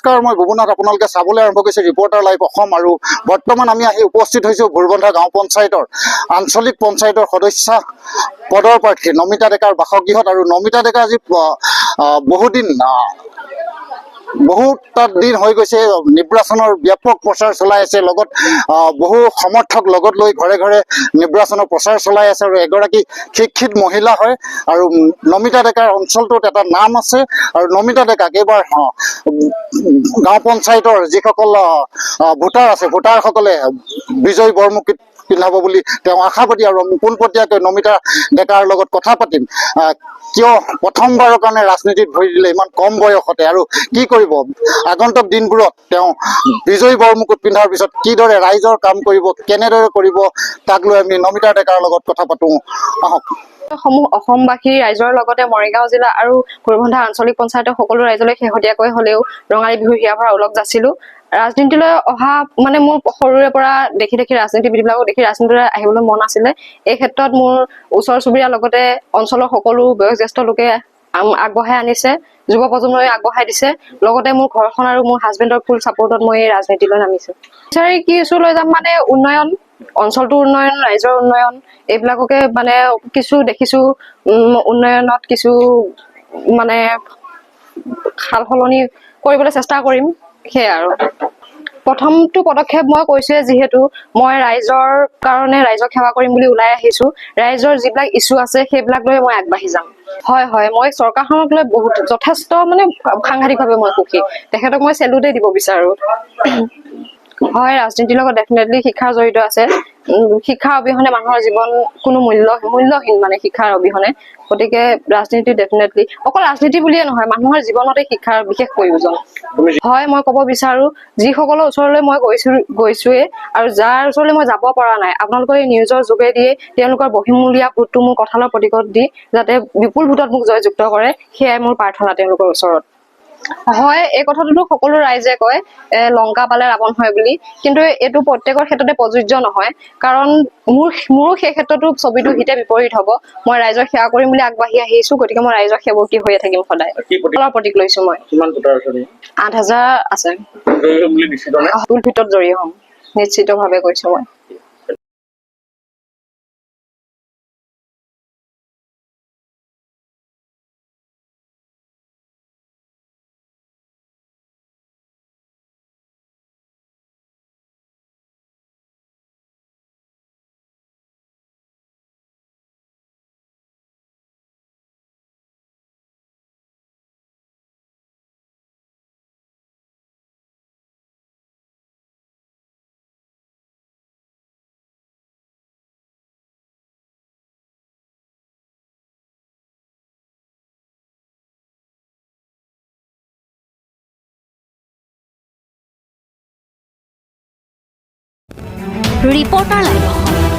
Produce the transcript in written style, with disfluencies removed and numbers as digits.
নমস্কাৰ, মই ভুৱনাথ। আপোনালোকে চাবলৈ আৰম্ভ কৰিছে ৰিপৰ্টাৰ লাইভ অসম। আৰু বৰ্তমান আমি আহি উপস্থিত হৈছোঁ ভোৰবন্ধা গাঁও পঞ্চায়তৰ আঞ্চলিক পঞ্চায়তৰ সদস্য পদৰ প্ৰাৰ্থী নমিতা ডেকাৰ বাসগৃহত। আৰু নমিতা ডেকা আজি বহুত দিন হৈ গৈছে নিৰ্বাচনৰ ব্যাপক প্ৰচাৰ চলাই আছে। লগত বহু সমৰ্থক লগত লৈ ঘৰে ঘৰে নিৰ্বাচনৰ প্ৰচাৰ চলাই আছে। আৰু এগৰাকী শিক্ষিত মহিলা হয়। আৰু নমিতা ডেকাৰ অঞ্চলটোত এটা নাম আছে। আৰু নমিতা ডেকাক এইবাৰ গাঁও পঞ্চায়তৰ যিসকল ভোটাৰ আছে, ভোটাৰসকলে বিজয় বৰমুকুট পিন্ধাব বুলি তেওঁ আশাবাদী। আৰু পোনপটীয়াকৈ নমিতা ডেকাৰ লগত কথা পাতিম। কিয় প্ৰথমবাৰৰ কাৰণে ৰাজনীতিত ভৰি দিলে ইমান কম বয়সতে, আৰু কি কৰিব আগন্তুক দিনবোৰত তেওঁ বিজয় বৰমুকুট পিন্ধাৰ পিছত কিদৰে ৰাইজৰ কাম কৰিব, কেনেদৰে কৰিব, তাক লৈ আমি নমিতা ডেকাৰ লগত কথা পাতো। আহক। সমূহ অসমবাসী ৰাইজৰ লগতে মৰিগাঁও জিলা আৰু ভোৰবন্ধা আঞ্চলিক পঞ্চায়তৰ সকলো ৰাইজলৈ শেহতীয়াকৈ হলেও ৰঙালী বিহু হিয়াৰ পৰা ওলগ যাচিলো। ৰাজনীতিলৈ অহা মানে মোৰ সৰুৰে পৰা দেখি ৰাজনীতিবিদবিলাকক দেখি ৰাজনীতিলৈ আহিবলৈ মন আছিলে। এই ক্ষেত্ৰত মোৰ ওচৰ চুবুৰীয়াৰ লগতে অঞ্চলৰ সকলো বয়োজ্যেষ্ঠ লোকে আগবঢ়াই আনিছে, যুৱ প্ৰজন্মই আগবঢ়াই দিছে। লগতে মোৰ ঘৰখন আৰু মোৰ হাজবেণ্ডৰ ফুল ছাপোৰ্টত মই এই ৰাজনীতিলৈ নামিছো। বিচাৰি কি লৈ যাম মানে উন্নয়ন, অঞ্চলটোৰ উন্নয়ন, ৰাইজৰ উন্নয়ন, এইবিলাককে মানে কিছু দেখিছো। উন্নয়নত কিছু মানে সাল সলনি কৰিবলৈ চেষ্টা কৰিম। সেয়াই আৰু প্ৰথমটো পদক্ষেপ মই কৈছোৱে, যিহেতু মই ৰাইজৰ কাৰণে ৰাইজক সেৱা কৰিম বুলি ওলাই আহিছো। ৰাইজৰ যিবিলাক ইছ্যু আছে সেইবিলাক লৈ মই আগবাঢ়ি যাম। হয়, মই চৰকাৰখনক লৈ যথেষ্ট মানে সাংঘাতিকভাৱে মই সুখী। তেখেতক মই চেলুটে দিব বিচাৰো। হয়, ৰাজনীতিৰ লগত ডেফিনেটলি শিক্ষাৰ জড়িত আছে। শিক্ষাৰ অবিহনে মানুহৰ জীৱন কোনো মূল্যহীন মানে শিক্ষাৰ অবিহনে। গতিকে ৰাজনীতি ডেফিনেটলি, অকল ৰাজনীতি বুলিয়ে নহয়, মানুহৰ জীৱনতে শিক্ষাৰ বিশেষ প্ৰয়োজন। হয়, মই ক'ব বিচাৰো যিসকলৰ ওচৰলৈ মই গৈছোৱে আৰু যাৰ ওচৰলৈ মই যাব পৰা নাই, আপোনালোকৰ এই নিউজৰ যোগেদিয়ে তেওঁলোকৰ বহিমূলীয়া ভোটটো মোৰ কঁঠালৰ প্ৰতীকত দি যাতে বিপুল ভোটত মোক জয়যুক্ত কৰে, সেয়াই মোৰ প্ৰাৰ্থনা তেওঁলোকৰ ওচৰত। হয়, এই কথাটোতো সকলো ৰাইজে কয় লংকা পালে ৰাৱণ হয় বুলি, কিন্তু এইটো প্ৰত্যেকৰ ক্ষেত্ৰতে প্ৰযোজ্য নহয়। কাৰণ মোৰো সেই ক্ষেত্ৰতো ছবিটো হিতে বিপৰীত হব। মই ৰাইজৰ সেৱা কৰিম বুলি আগবাঢ়ি আহিছো, গতিকে মই ৰাইজৰ সেৱকী হৈয়ে থাকিম সদায়। কঁঠালৰ প্ৰতীক লৈছো মই। 8,000 আছে। ফুল ভিতৰত জড়িত হ'ম, নিশ্চিতভাৱে কৈছো মই। Reporter live.